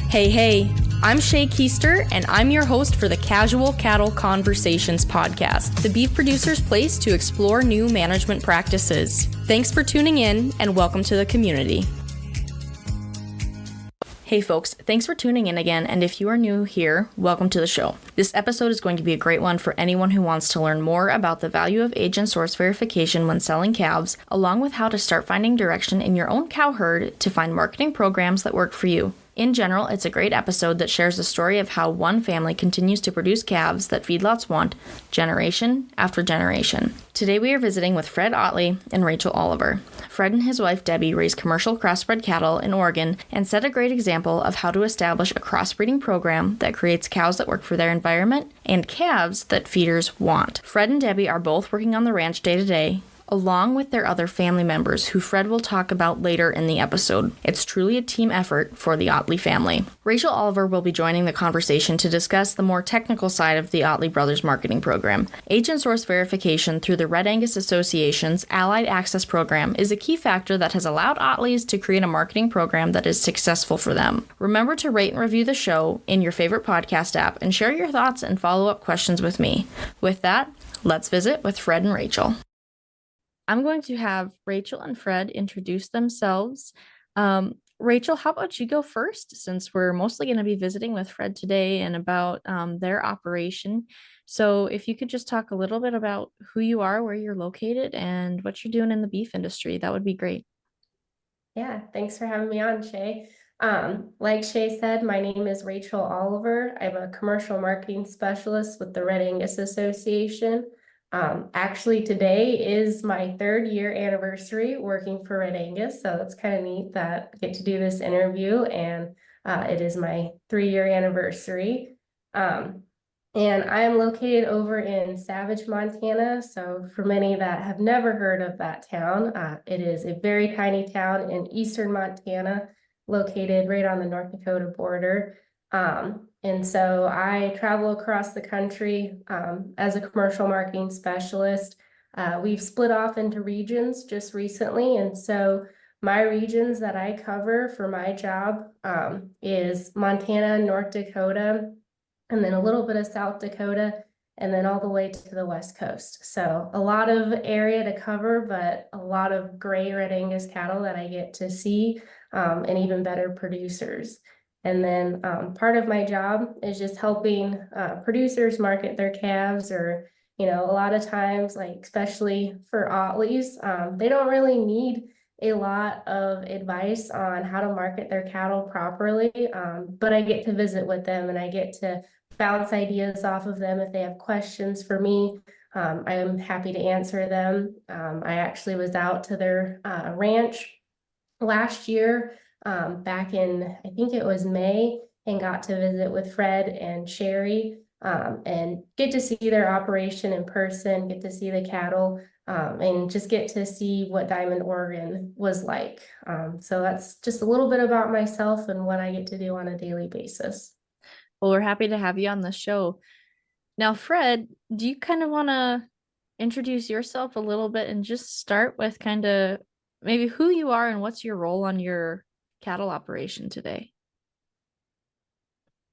Hey, I'm Shay Koester, and I'm your host for the Casual Cattle Conversations podcast, the beef producer's place to explore new management practices. Thanks for tuning in, and welcome to the community. Hey folks, thanks for tuning in again, and if you are new here, welcome to the show. This episode is going to be a great one for anyone who wants to learn more about the value of age and source verification when selling calves, along with how to start finding direction in your own cow herd to find marketing programs that work for you. In general, it's a great episode that shares the story of how one family continues to produce calves that feedlots want, generation after generation. Today we are visiting with Fred Otley and Rachel Oliver. Fred and his wife Debbie raise commercial crossbred cattle in Oregon and set a great example of how to establish a crossbreeding program that creates cows that work for their environment and calves that feeders want. Fred and Debbie are both working on the ranch day to day, along with their other family members who Fred will talk about later in the episode. It's truly a team effort for the Otley family. Rachel Oliver will be joining the conversation to discuss the more technical side of the Otley Brothers marketing program. Age and source verification through the Red Angus Association's Allied Access program is a key factor that has allowed Otleys to create a marketing program that is successful for them. Remember to rate and review the show in your favorite podcast app and share your thoughts and follow-up questions with me. With that, let's visit with Fred and Rachel. I'm going to have Rachel and Fred introduce themselves. Rachel, how about you go first, since we're mostly going to be visiting with Fred today and about their operation. So if you could just talk a little bit about who you are, where you're located, and what you're doing in the beef industry, that would be great. Yeah, thanks for having me on, Shay. Like Shay said, my name is Rachel Oliver. I'm a commercial marketing specialist with the Red Angus Association. Actually, today is my 3rd year anniversary working for Red Angus, so it's kind of neat that I get to do this interview, and it is my 3-year anniversary. And I'm located over in Savage, Montana. So for many that have never heard of that town, it is a very tiny town in eastern Montana, located right on the North Dakota border. And so I travel across the country as a commercial marketing specialist. We've split off into regions just recently. And so my regions that I cover for my job is Montana, North Dakota, and then a little bit of South Dakota, and then all the way to the West Coast. So a lot of area to cover, but a lot of gray Red Angus cattle that I get to see, and even better producers. And then part of my job is just helping producers market their calves, or, a lot of times, like especially for Otleys, they don't really need a lot of advice on how to market their cattle properly, but I get to visit with them and I get to bounce ideas off of them if they have questions for me. I am happy to answer them. I actually was out to their ranch last year, back in, I think it was May, and got to visit with Fred and Sherry, and get to see their operation in person, get to see the cattle, and just get to see what Diamond, Oregon was like. So that's just a little bit about myself and what I get to do on a daily basis. Well, we're happy to have you on the show. Now, Fred, do you kind of want to introduce yourself a little bit and just start with kind of maybe who you are and what's your role on your cattle operation today?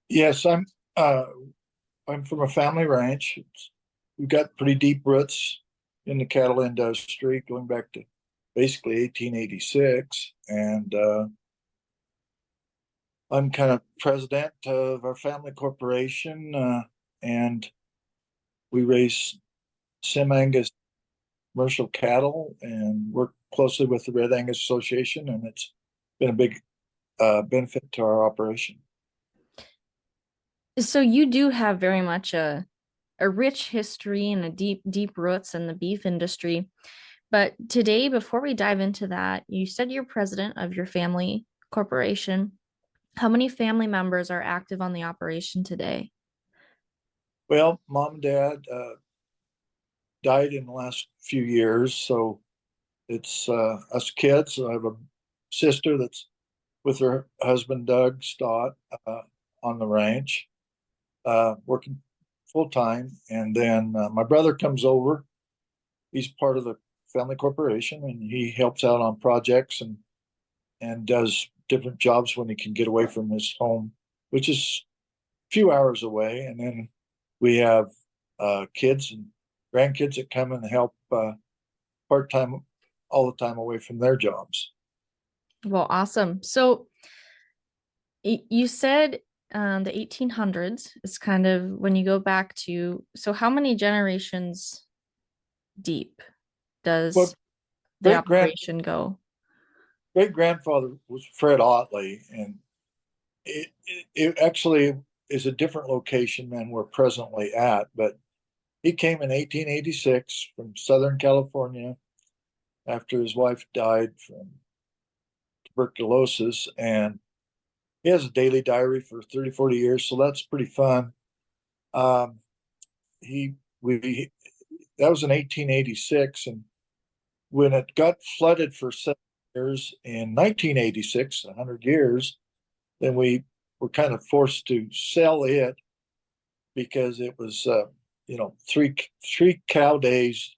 Yes, I'm from a family ranch. We've got pretty deep roots in the cattle industry going back to basically 1886, and I'm kind of president of our family corporation, and we raise Sim-Angus commercial cattle and work closely with the Red Angus Association, and it's been a big benefit to our operation. So you do have very much a rich history and a deep roots in the beef industry. But today, before we dive into that, you said you're president of your family corporation. How many family members are active on the operation today? Well, mom and dad died in the last few years, so it's us kids. I have a sister that's with her husband Doug Stott on the ranch, working full time, and then my brother comes over. He's part of the family corporation, and he helps out on projects and does different jobs when he can get away from his home which is a few hours away. And then we have kids and grandkids that come and help part-time all the time away from their jobs. Well, awesome. So you said the 1800s is kind of when you go back to, so how many generations deep does Well, the great grand operation go? great grandfather was Fred Otley, and it actually is a different location than we're presently at, but he came in 1886 from Southern California after his wife died from tuberculosis, and he has a daily diary for 30, 40 years, so that's pretty fun. Um, he we That was in 1886, and when it got flooded for 7 years in 1986, 100 years, then we were kind of forced to sell it because it was, three cow days,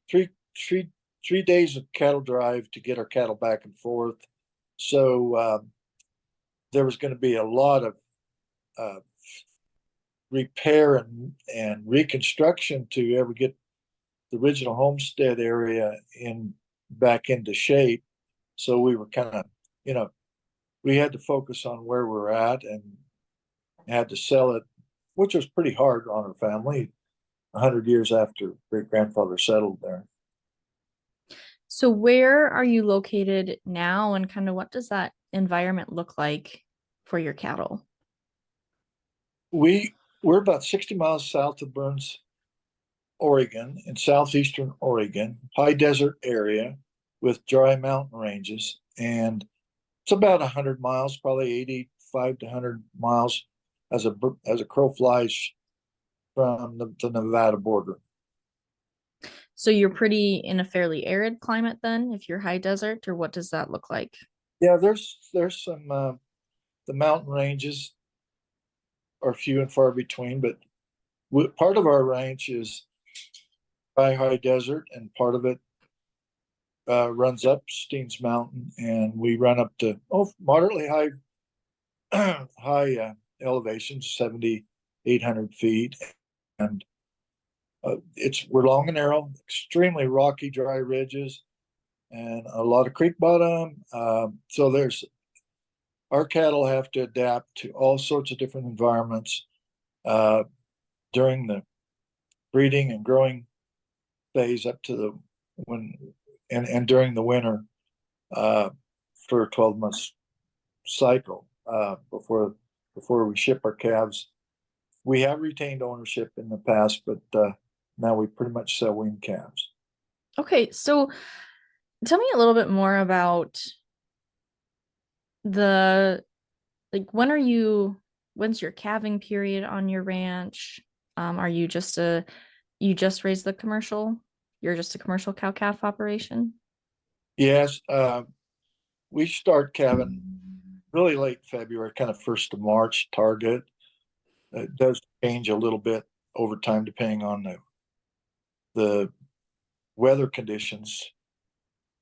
three three 3 days of cattle drive to get our cattle back and forth. So there was going to be a lot of uh, repair and reconstruction to ever get the original homestead area back into shape. So we were kind of, we had to focus on where we're at and had to sell it, which was pretty hard on our family 100 years after great grandfather settled there. So where are you located now, and kind of what does that environment look like for your cattle? We're about 60 miles south of Burns, Oregon, in southeastern Oregon, high desert area with dry mountain ranges. And it's about 100 miles, probably 85 to 100 miles as a crow flies from the Nevada border. So you're pretty in a fairly arid climate then, if you're high desert, or what does that look like? Yeah, there's some the mountain ranges are few and far between, but part of our ranch is high desert, and part of it runs up Steens Mountain, and we run up to moderately high high elevations, 7,800 feet, and we're long and narrow, extremely rocky, dry ridges, and a lot of creek bottom. So our cattle have to adapt to all sorts of different environments during the breeding and growing phase up to the when and during the winter for a 12 months cycle before we ship our calves. We have retained ownership in the past, but now we pretty much sell weaned calves. Okay, so tell me a little bit more about the when's your calving period on your ranch? Are you you just raise the commercial? You're just a commercial cow-calf operation? Yes, we start calving really late February, kind of 1st of March target. It does change a little bit over time depending on the weather conditions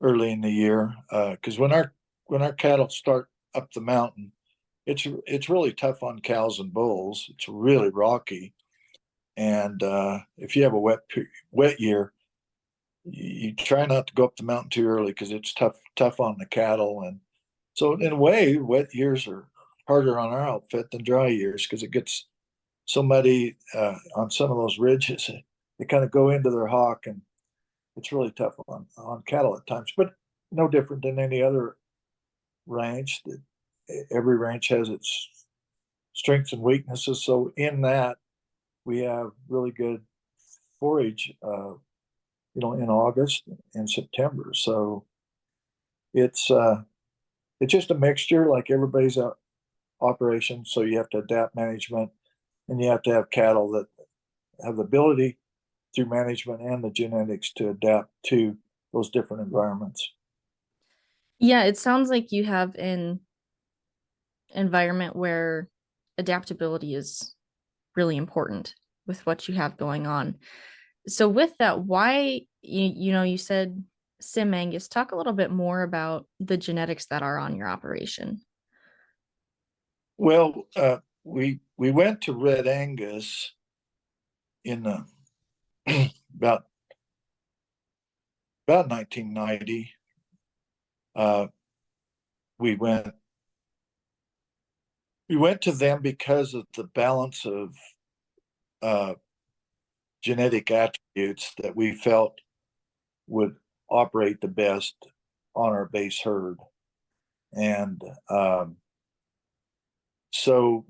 early in the year. Because when our cattle start up the mountain, it's really tough on cows and bulls. It's really rocky, and if you have a wet year, you try not to go up the mountain too early because it's tough on the cattle. And so in a way, wet years are harder on our outfit than dry years because it gets so muddy on some of those ridges. They kind of go into their hock, and it's really tough on cattle at times, but no different than any other ranch. Every ranch has its strengths and weaknesses. So in that, we have really good forage, in August and September. So it's just a mixture like everybody's operation. So you have to adapt management, and you have to have cattle that have the ability through management and the genetics to adapt to those different environments. Yeah, it sounds like you have an environment where adaptability is really important with what you have going on. So with that, why you said Sim Angus, talk a little bit more about the genetics that are on your operation. Well, we went to Red Angus in about about 1990. Uh, we went we went to them because of the balance of uh, genetic attributes that we felt would operate the best on our base herd, and so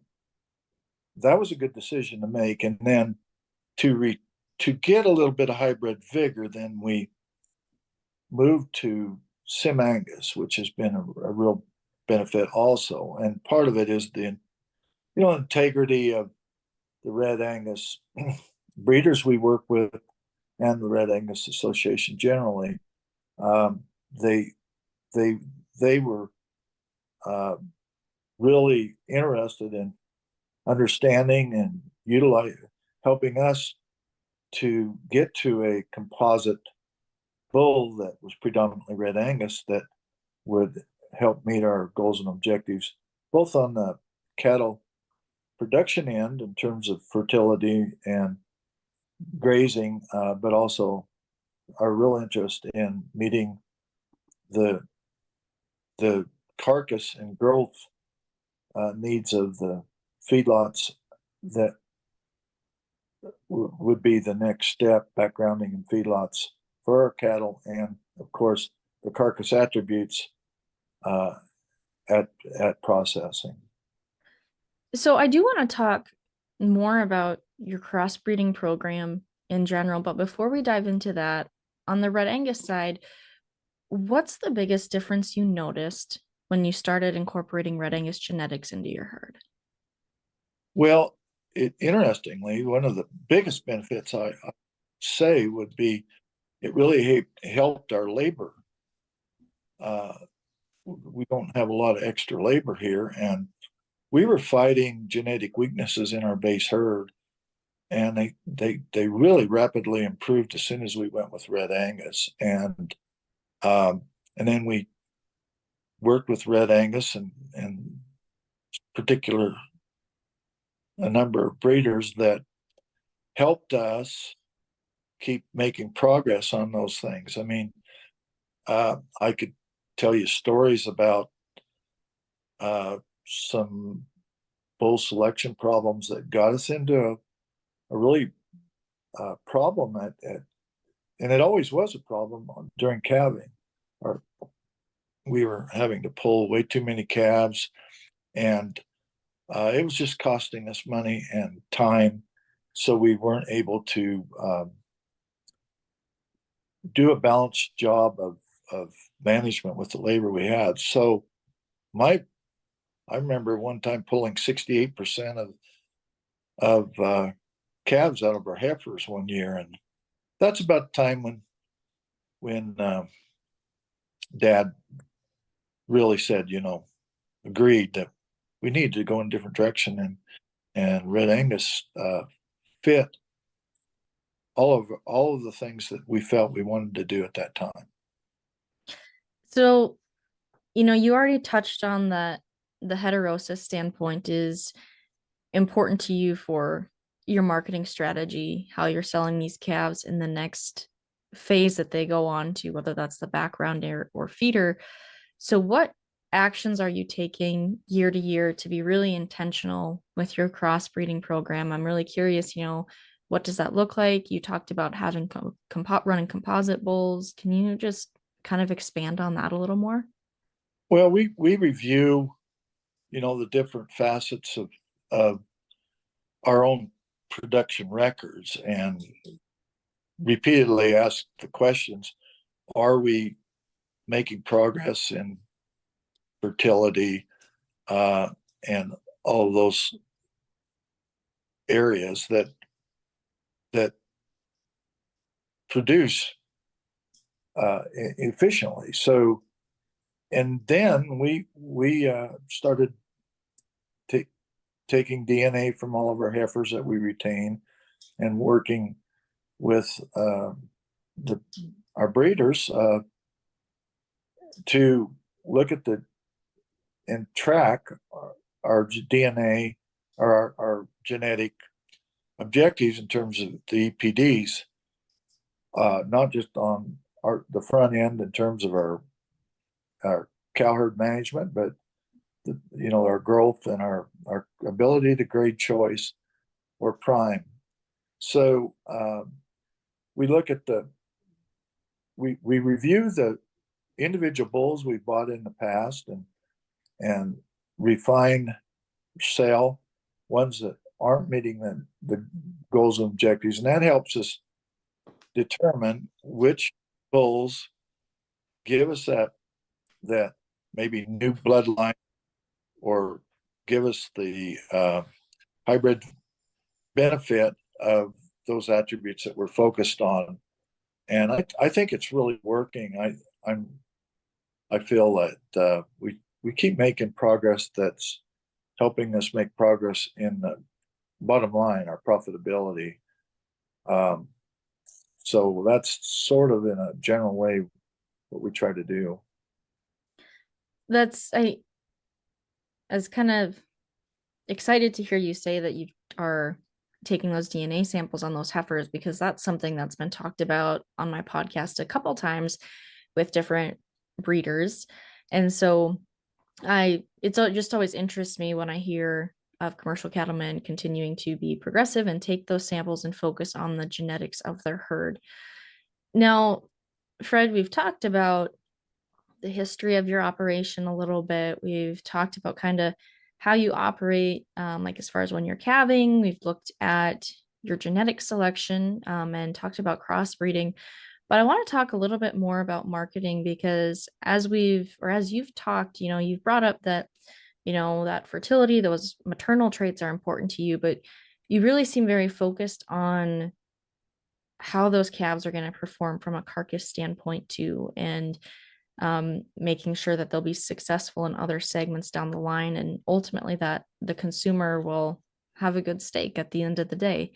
that was a good decision to make. And then to get a little bit of hybrid vigor, then we moved to Sim Angus, which has been a real benefit also. And part of it is the integrity of the Red Angus breeders we work with and the Red Angus Association generally. Um, they they they were uh, really interested in understanding and utilize helping us to get to a composite bull that was predominantly Red Angus that would help meet our goals and objectives, both on the cattle production end in terms of fertility and grazing, but also our real interest in meeting the the carcass and growth needs of the feedlots that would be the next step, backgrounding in feedlots for our cattle, and of course the carcass attributes uh, at processing. So I do want to talk more about your crossbreeding program in general, but before we dive into that, on the Red Angus side, what's the biggest difference you noticed when you started incorporating Red Angus genetics into your herd? Well, interestingly, one of the biggest benefits I say would be it really helped our labor. Uh, we don't have a lot of extra labor here, and we were fighting genetic weaknesses in our base herd, and they really rapidly improved as soon as we went with Red Angus, and then we worked with Red Angus and particular a number of breeders that helped us keep making progress on those things. I mean, I could tell you stories about some bull selection problems that got us into a really problem and it always was a problem during calving. Or we were having to pull way too many calves, and it was just costing us money and time. So we weren't able to do a balanced job of management with the labor we had. So I remember one time pulling 68% of calves out of our heifers one year, and that's about the time when Dad really said, agreed that we need to go in a different direction, and Red Angus fit all of the things that we felt we wanted to do at that time. So, you already touched on that the heterosis standpoint is important to you for your marketing strategy, how you're selling these calves in the next phase that they go on to, whether that's the background or feeder. So, what actions are you taking year to year to be really intentional with your crossbreeding program? I'm really curious, what does that look like? You talked about having running composite bulls. Can you just kind of expand on that a little more? Well, we review, the different facets of our own production records and repeatedly ask the questions: are we making progress in fertility uh, and all of those areas that produce efficiently? So, and then we started taking DNA from all of our heifers that we retain and working with our breeders to look at and track our DNA or our genetic objectives in terms of the EPDs, not just on the front end in terms of our cow herd management, but our growth and our ability to grade choice or prime. So we look at we review the individual bulls we bought in the past and refine, sell ones that aren't meeting the goals and objectives, and that helps us determine which bulls give us that maybe new bloodline or give us the hybrid benefit of those attributes that we're focused on. And I think it's really working. I feel that we keep making progress that's helping us make progress in the bottom line, our profitability. So that's sort of in a general way what we try to do. I was kind of excited to hear you say that you are taking those DNA samples on those heifers, because that's something that's been talked about on my podcast a couple times with different breeders. And so it just always interests me when I hear of commercial cattlemen continuing to be progressive and take those samples and focus on the genetics of their herd. Now, Fred, we've talked about the history of your operation a little bit. We've talked about kind of how you operate, like as far as when you're calving. We've looked at your genetic selection and talked about crossbreeding. But I want to talk a little bit more about marketing, because as you've talked, you've brought up that, that fertility, those maternal traits are important to you, but you really seem very focused on how those calves are going to perform from a carcass standpoint too, and making sure that they'll be successful in other segments down the line, and ultimately that the consumer will have a good steak at the end of the day.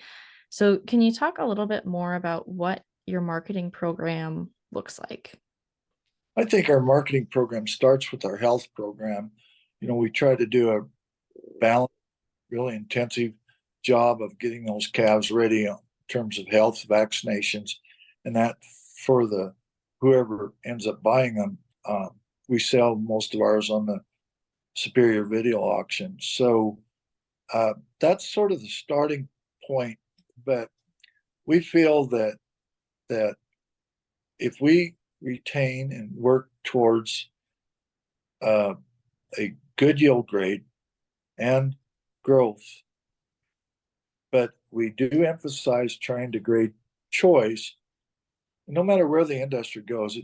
So can you talk a little bit more about what your marketing program looks like? I think our marketing program starts with our health program. We try to do a balanced, really intensive job of getting those calves ready in terms of health, vaccinations, and that for whoever ends up buying them. We sell most of ours on the Superior Video auction. So that's sort of the starting point. But we feel that if we retain and work towards a good yield grade and growth, but we do emphasize trying to grade choice, no matter where the industry goes,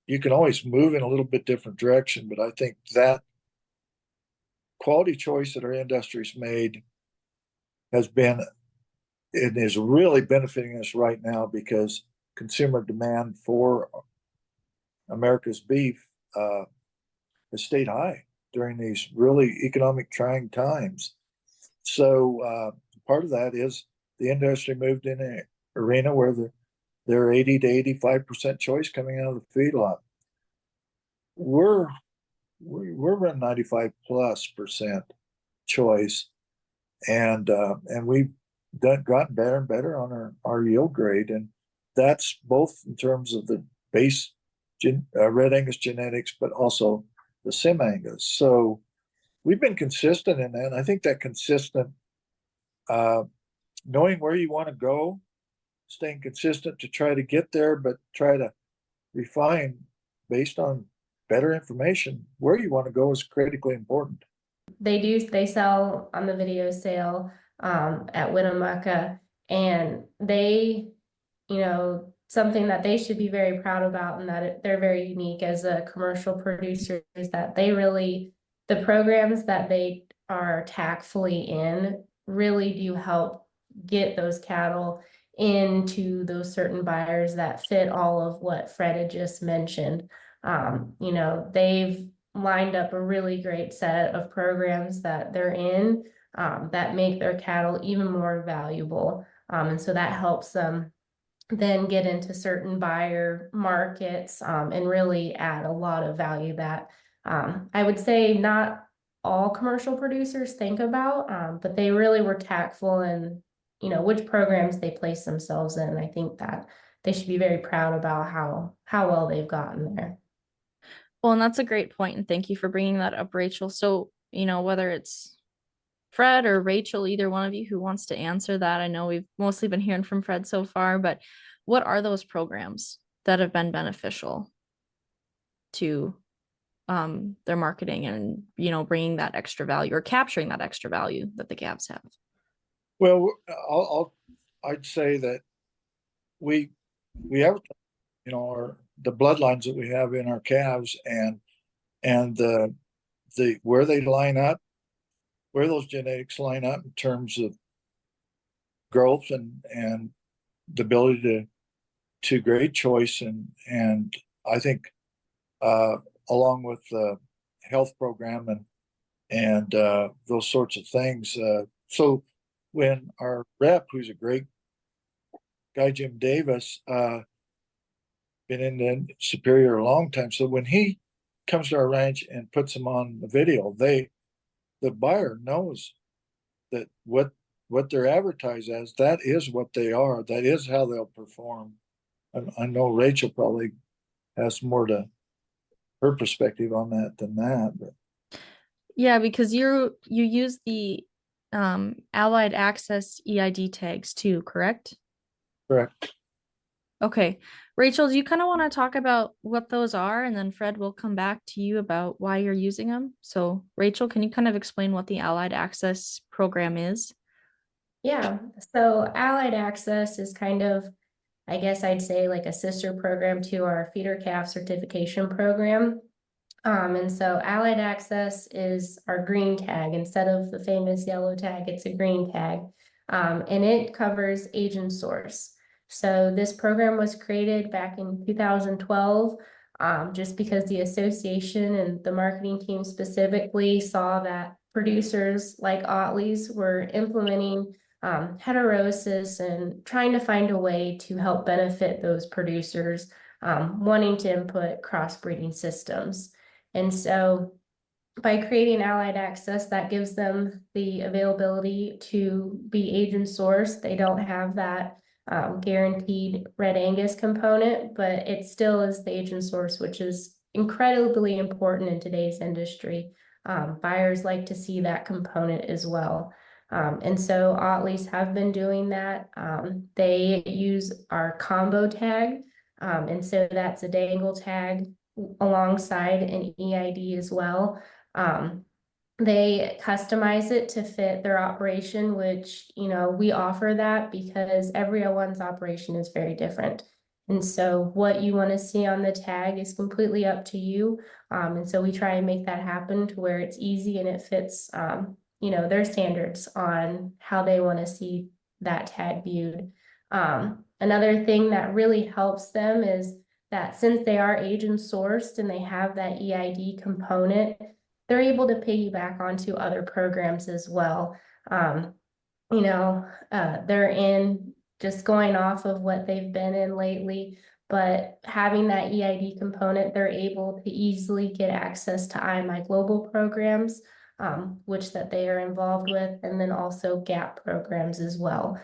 you can always move in a little bit different direction. But I think that quality choice that our industry's made has been, it is really benefiting us right now, because consumer demand for America's beef has stayed high during these really economic trying times. So part of that is the industry moved in an arena where they're 80 to 85% choice coming out of the feedlot. We're around 95+% choice, and we've gotten better and better on our yield grade, and that's both in terms of the base Red Angus genetics, but also the Sim Angus. So we've been consistent in that. And I think that consistent, knowing where you want to go, staying consistent to try to get there, but try to refine based on better information where you want to go is critically important. They sell on the video sale at Winnemucca, and they, something that they should be very proud about, and that they're very unique as a commercial producer, is that the programs that they are tactfully in really do help get those cattle into those certain buyers that fit all of what Fred had just mentioned. They've lined up a really great set of programs that they're in that make their cattle even more valuable. And so that helps them then get into certain buyer markets and really add a lot of value that I would say not all commercial producers think about, but they really were tactful in, which programs they place themselves in. I think that they should be very proud about how well they've gotten there. Well, and that's a great point, and thank you for bringing that up, Rachel. So, whether it's Fred or Rachel, either one of you who wants to answer that. I know we've mostly been hearing from Fred so far, but what are those programs that have been beneficial to their marketing and, bringing that extra value or capturing that extra value that the calves have? Well, I'd say that we have, the bloodlines that we have in our calves and the where they line up, where those genetics line up in terms of growth and the ability to grade choice and I think along with the health program and those sorts of things. So when our rep, who's a great guy, Jim Davis, been in Superior a long time. So when he comes to our ranch and puts them on the video, the buyer knows that what they're advertised as, that is what they are. That is how they'll perform. I know Rachel probably has more to her perspective on that than that. But. Yeah, because you use the Allied Access EID tags too, correct? Correct. Okay. Rachel, do you kind of want to talk about what those are? And then Fred will come back to you about why you're using them. So Rachel, can you kind of explain what the Allied Access program is? Yeah, so Allied Access is kind of, I guess I'd say, like a sister program to our feeder calf certification program. And so Allied Access is our green tag. Instead of the famous yellow tag, it's a green tag. And it covers agent source. So this program was created back in 2012, just because the association and the marketing team specifically saw that producers like Otley's were implementing heterosis and trying to find a way to help benefit those producers wanting to input crossbreeding systems. And so by creating Allied Access, that gives them the availability to be agent source. They don't have that guaranteed Red Angus component, but it still is the agent source, which is incredibly important in today's industry. Buyers like to see that component as well. And so Otley's have been doing that. They use our combo tag. And so that's a dangle tag alongside an EID as well. They customize it to fit their operation, which, we offer that because everyone's operation is very different. And so what you want to see on the tag is completely up to you. And so we try and make that happen to where it's easy and it fits, their standards on how they want to see that tag viewed. Another thing that really helps them is that since they are agent sourced and they have that EID component, they're able to piggyback onto other programs as well. They're in just going off of what they've been in lately, but having that EID component, they're able to easily get access to IMI global programs, which that they are involved with, and then also GAP programs as well.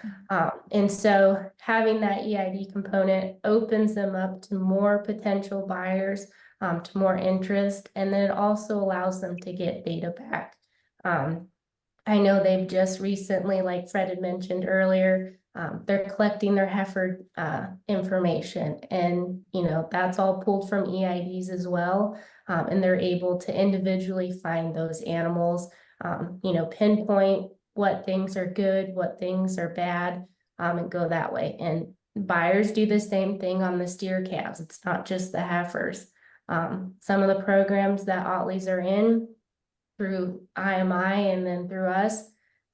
And so having that EID component opens them up to more potential buyers, to more interest, and then it also allows them to get data back. I know they've just recently, like Fred had mentioned earlier, they're collecting their heifer information, and that's all pulled from EIDs as well, and they're able to individually find those animals, pinpoint what things are good, what things are bad, and go that way. And buyers do the same thing on the steer calves. It's not just the heifers. Some of the programs that Otley's are in through IMI and then through us,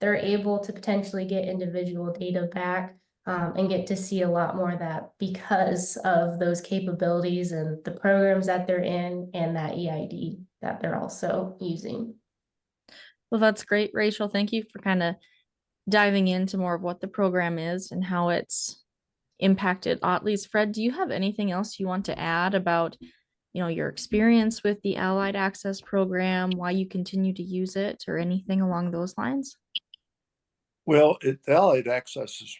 they're able to potentially get individual data back, and get to see a lot more of that because of those capabilities and the programs that they're in and that EID that they're also using. Well, that's great, Rachel. Thank you for kind of diving into more of what the program is and how it's impacted Otley's. Fred, do you have anything else you want to add about your experience with the Allied Access program, why you continue to use it, or anything along those lines? Well, Allied Access has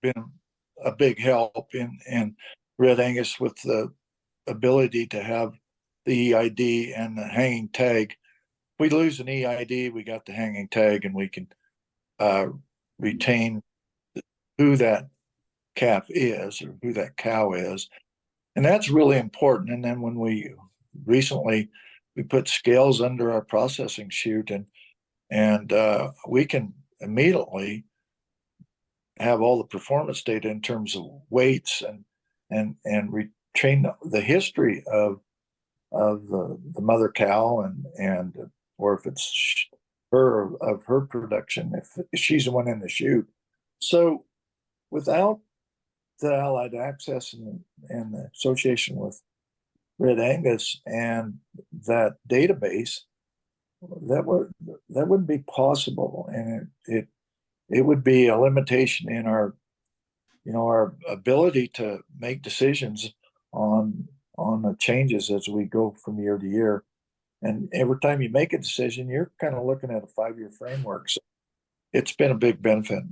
been a big help in Red Angus with the ability to have the EID and the hanging tag. If we lose an EID, we got the hanging tag, and we can retain who that calf is or who that cow is. And that's really important. And then when we put scales under our processing chute, and we can immediately have all the performance data in terms of weights and retrain the history of the mother cow and or if it's her production, if she's the one in the chute. So without the Allied Access and the association with Red Angus and that database, that wouldn't be possible, and it would be a limitation in our ability to make decisions on the changes as we go from year to year. And every time you make a decision, you're kind of looking at a 5-year framework. So it's been a big benefit.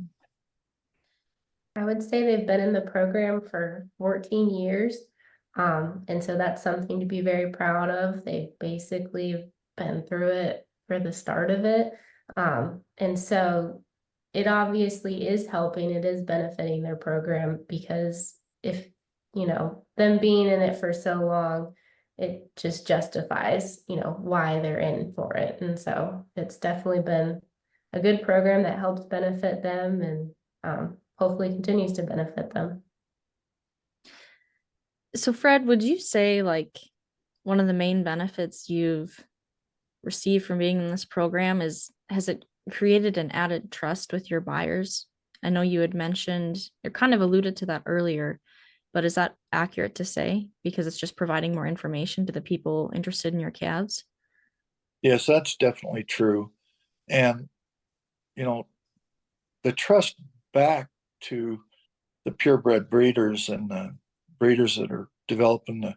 I would say they've been in the program for 14 years. And so that's something to be very proud of. They've basically been through it for the start of it. And so it obviously is helping, it is benefiting their program, because if, them being in it for so long, it just justifies, why they're in for it. And so it's definitely been a good program that helps benefit them, and hopefully continues to benefit them. So, Fred, would you say like one of the main benefits you've received from being in this program has it created an added trust with your buyers? I know you had mentioned, you kind of alluded to that earlier, but is that accurate to say, because it's just providing more information to the people interested in your calves? Yes, that's definitely true. And, the trust back to the purebred breeders and the breeders that are developing the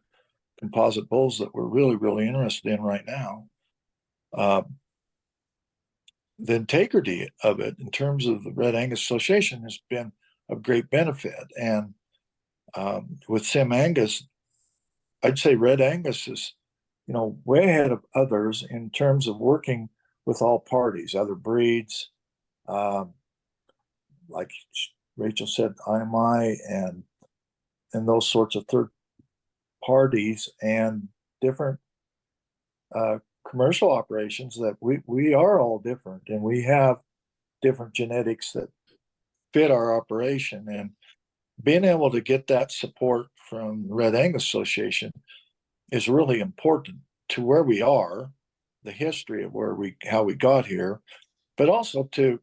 composite bulls that we're really, really interested in right now. The integrity of it in terms of the Red Angus Association has been of great benefit. And with Sim Angus, I'd say Red Angus is, way ahead of others in terms of working with all parties, other breeds, like Rachel said, IMI and those sorts of third parties and different commercial operations, that we are all different, and we have different genetics that fit our operation. And being able to get that support from the Red Angus Association is really important to where we are, the history of how we got here, but also to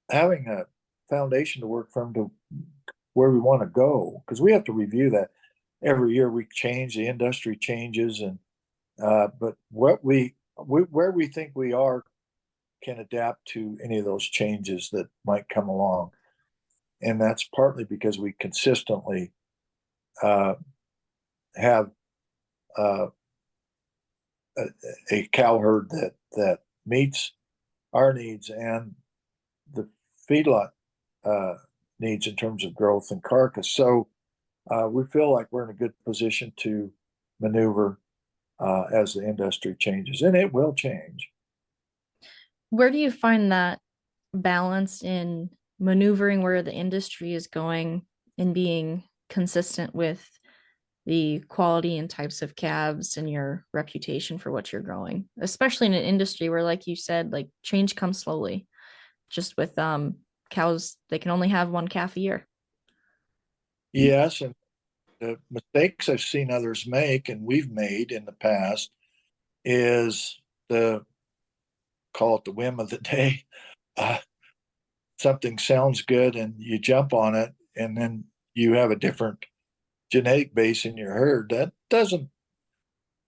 having a foundation to work from to where we want to go, because we have to review that every year. We change, the industry changes, and but where we think we are can adapt to any of those changes that might come along. And that's partly because we consistently have a cow herd that meets our needs and the feedlot needs in terms of growth and carcass. So we feel like we're in a good position to maneuver as the industry changes, and it will change. Where do you find that balance in maneuvering where the industry is going and being consistent with the quality and types of calves and your reputation for what you're growing, especially in an industry where, like you said, like change comes slowly, just with cows, they can only have one calf a year. Yes, and the mistakes I've seen others make, and we've made in the past, is call it the whim of the day. Something sounds good and you jump on it, and then you have a different genetic base in your herd. That doesn't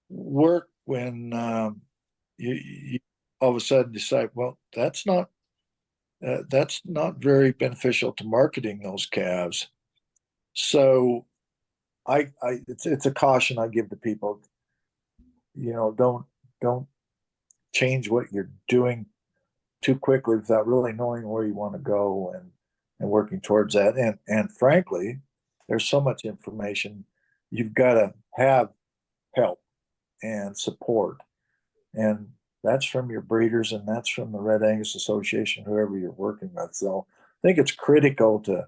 work when you all of a sudden decide, well, that's not very beneficial to marketing those calves. So it's a caution I give to people. Don't change what you're doing too quickly without really knowing where you want to go and working towards that. And frankly, there's so much information. You've got to have help and support. And that's from your breeders, and that's from the Red Angus Association, whoever you're working with. So I think it's critical to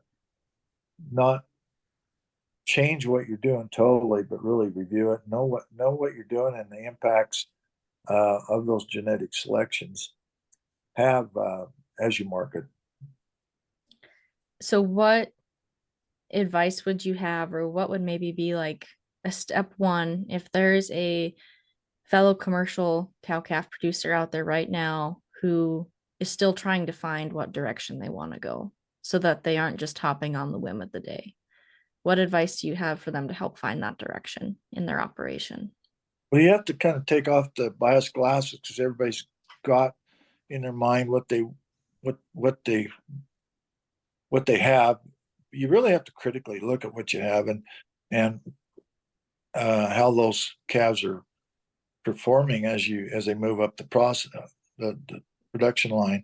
not change what you're doing totally, but really review it, know what you're doing and the impacts of those genetic selections have as you market. So what advice would you have, or what would maybe be like a step one if there's a fellow commercial cow-calf producer out there right now who is still trying to find what direction they want to go so that they aren't just hopping on the whim of the day? What advice do you have for them to help find that direction in their operation? Well, you have to kind of take off the biased glasses because everybody's got in their mind what they have. You really have to critically look at what you have and how those calves are performing as they move up the process, the production line.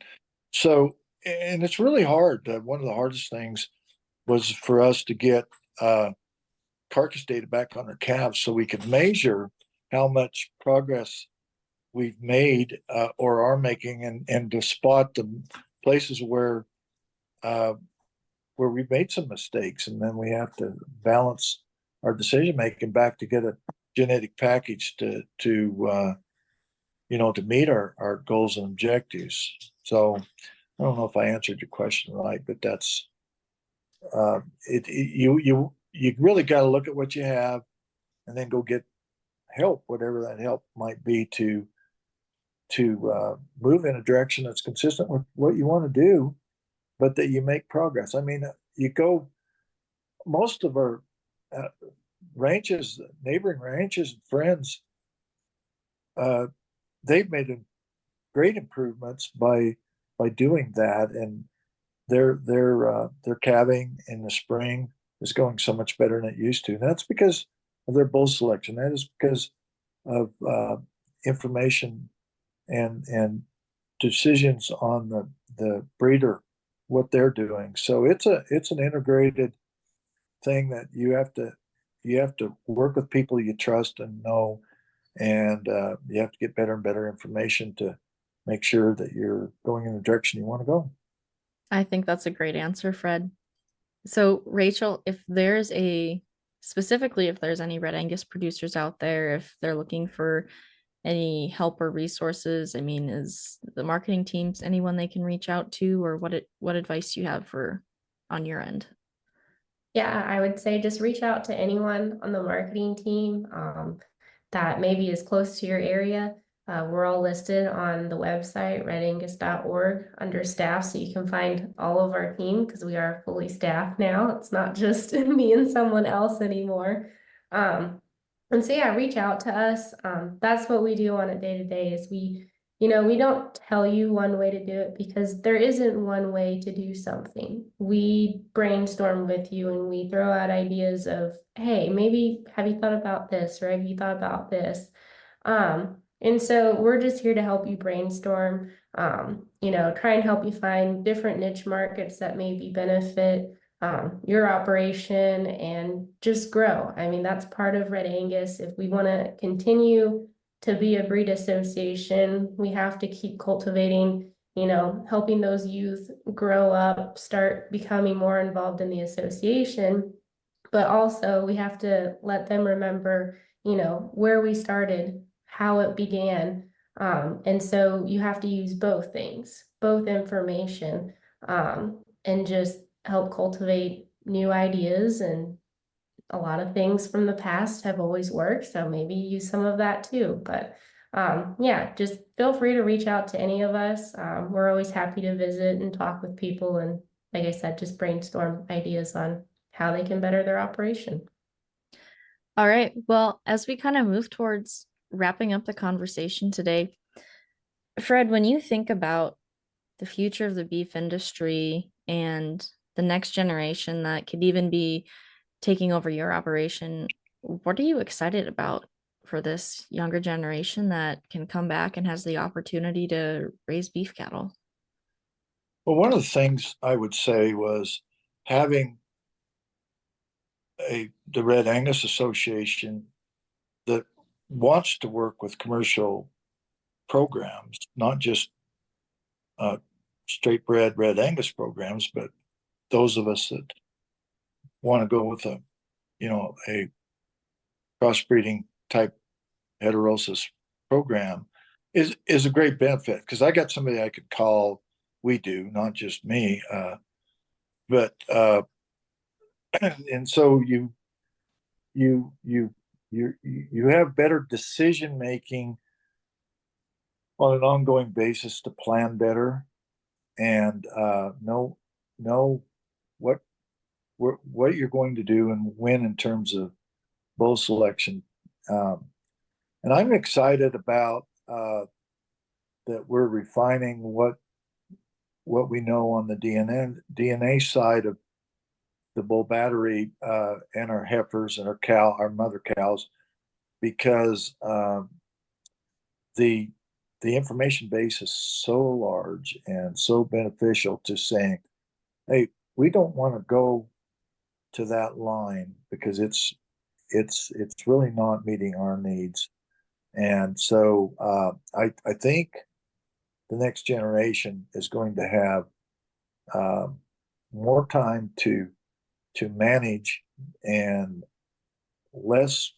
So, and it's really hard. One of the hardest things was for us to get carcass data back on our calves so we could measure how much progress we've made or are making, and to spot the places where we've made some mistakes, and then we have to balance our decision making back to get a genetic package to meet our goals and objectives. So I don't know if I answered your question right, but that's you really got to look at what you have and then go get help, whatever that help might be, to move in a direction that's consistent with what you want to do, but that you make progress. I mean, most of our ranches, neighboring ranches and friends, they've made great improvements by doing that, and their calving in the spring is going so much better than it used to. And that's because of their bull selection. That is because of information and decisions on the breeder, what they're doing. So it's an integrated thing that you have to work with people you trust and know, and you have to get better and better information to make sure that you're going in the direction you want to go. I think that's a great answer, Fred. So, Rachel, specifically if there's any Red Angus producers out there, if they're looking for any help or resources, I mean, is the marketing teams anyone they can reach out to, or what advice do you have on your end? Yeah, I would say just reach out to anyone on the marketing team that maybe is close to your area. We're all listed on the website, redangus.org, under staff, so you can find all of our team because we are fully staffed now. It's not just me and someone else anymore. And so yeah, reach out to us. That's what we do on a day-to-day is we don't tell you one way to do it because there isn't one way to do something. We brainstorm with you and we throw out ideas of, hey, maybe have you thought about this, or have you thought about this? And so we're just here to help you brainstorm, try and help you find different niche markets that maybe benefit your operation and just grow. I mean, that's part of Red Angus. If we want to continue to be a breed association, we have to keep cultivating, helping those youth grow up, start becoming more involved in the association. But also we have to let them remember, where we started, how it began. And so you have to use both things, both information, and just help cultivate new ideas. And a lot of things from the past have always worked, so maybe use some of that too. But yeah, just feel free to reach out to any of us. We're always happy to visit and talk with people, and like I said, just brainstorm ideas on how they can better their operation. All right. Well, as we kind of move towards wrapping up the conversation today, Fred, when you think about the future of the beef industry and the next generation that could even be taking over your operation, what are you excited about for this younger generation that can come back and has the opportunity to raise beef cattle? Well, one of the things I would say was having the Red Angus Association that wants to work with commercial programs, not just straight bred Red Angus programs, but those of us that want to go with a crossbreeding type heterosis program is a great benefit, because I got somebody I could call. We do, not just me, but and so you have better decision making on an ongoing basis to plan better and know what what you're going to do and when in terms of bull selection. And I'm excited about that we're refining what we know on the DNA side of the bull battery, and our heifers and our mother cows, because the information base is so large and so beneficial to saying, hey, we don't want to go to that line because it's really not meeting our needs. And so I think the next generation is going to have more time to manage and less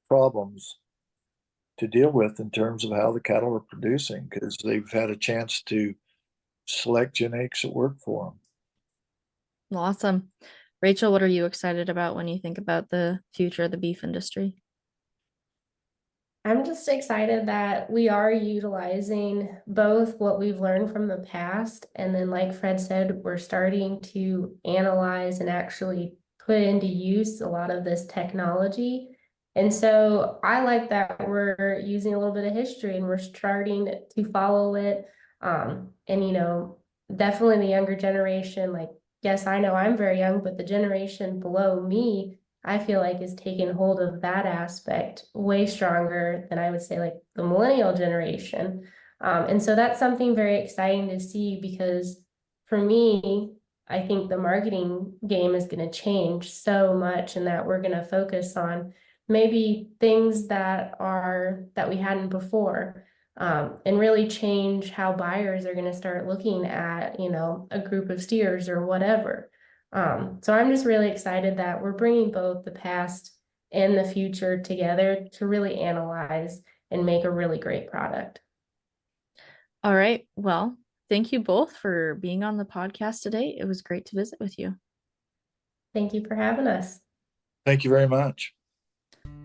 problems to deal with in terms of how the cattle are producing, because they've had a chance to select genetics that work for them. Awesome. Rachel, what are you excited about when you think about the future of the beef industry? I'm just excited that we are utilizing both what we've learned from the past, and then like Fred said, we're starting to analyze and actually put into use a lot of this technology. And so I like that we're using a little bit of history and we're starting to follow it. And definitely the younger generation, like, yes, I know I'm very young, but the generation below me, I feel like is taking hold of that aspect way stronger than I would say like the millennial generation. And so that's something very exciting to see, because for me, I think the marketing game is going to change so much, and that we're going to focus on maybe things that we hadn't before, and really change how buyers are going to start looking at, a group of steers or whatever. So I'm just really excited that we're bringing both the past and the future together to really analyze and make a really great product. All right. Well, thank you both for being on the podcast today. It was great to visit with you. Thank you for having us. Thank you very much.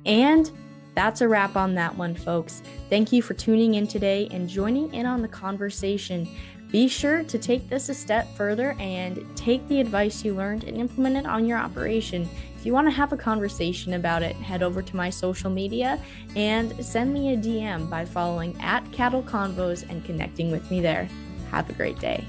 And that's a wrap on that one, folks. Thank you for tuning in today and joining in on the conversation. Be sure to take this a step further and take the advice you learned and implement it on your operation. If you want to have a conversation about it, head over to my social media and send me a DM by following @CattleConvos and connecting with me there. Have a great day.